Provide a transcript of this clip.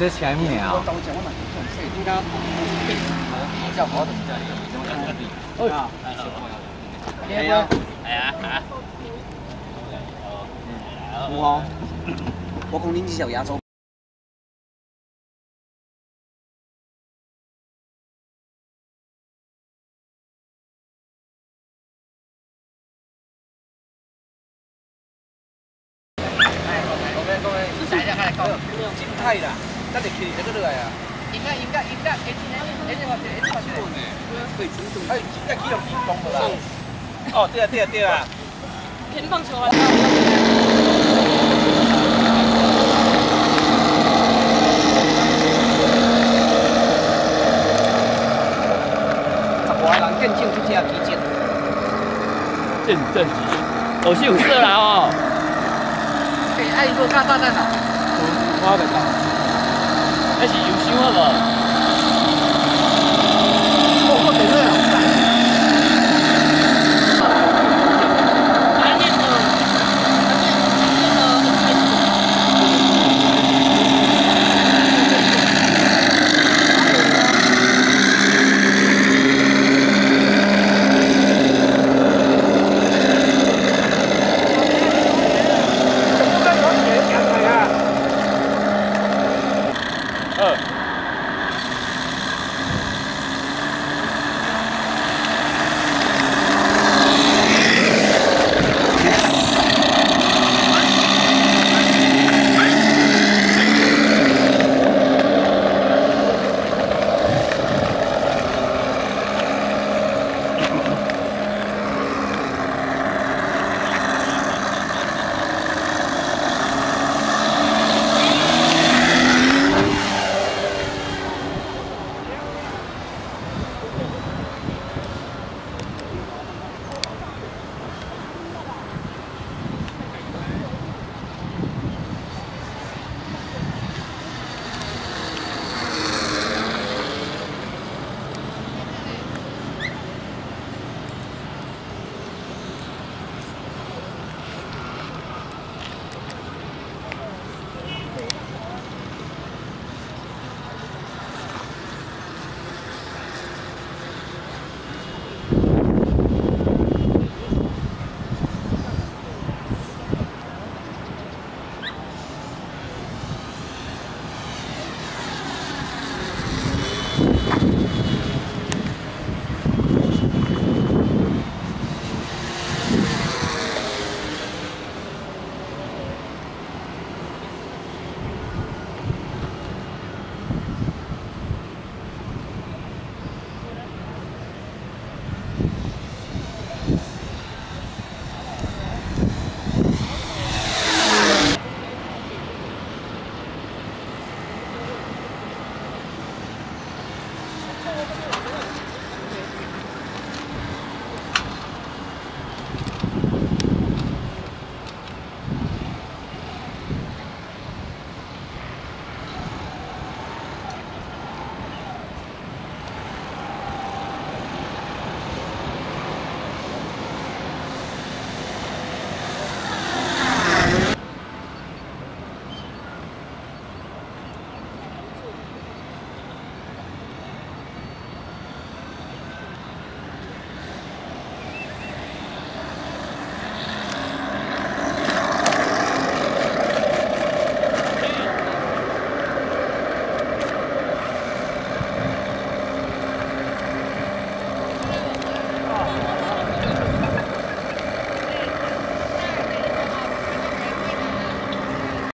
这前面啊。应该叫我同志。哎呀，係啊，我公斤几小牙周。静态啦，咱就去这个落来啊。应该，哎，现在起用电风了啦。哦，对啊。乒乓球啊！十外人见证这只皮筋。见证级，有秀色啦哦。哎，你说看大蛋啊？我袂讲，那是油箱好无？我点热啊！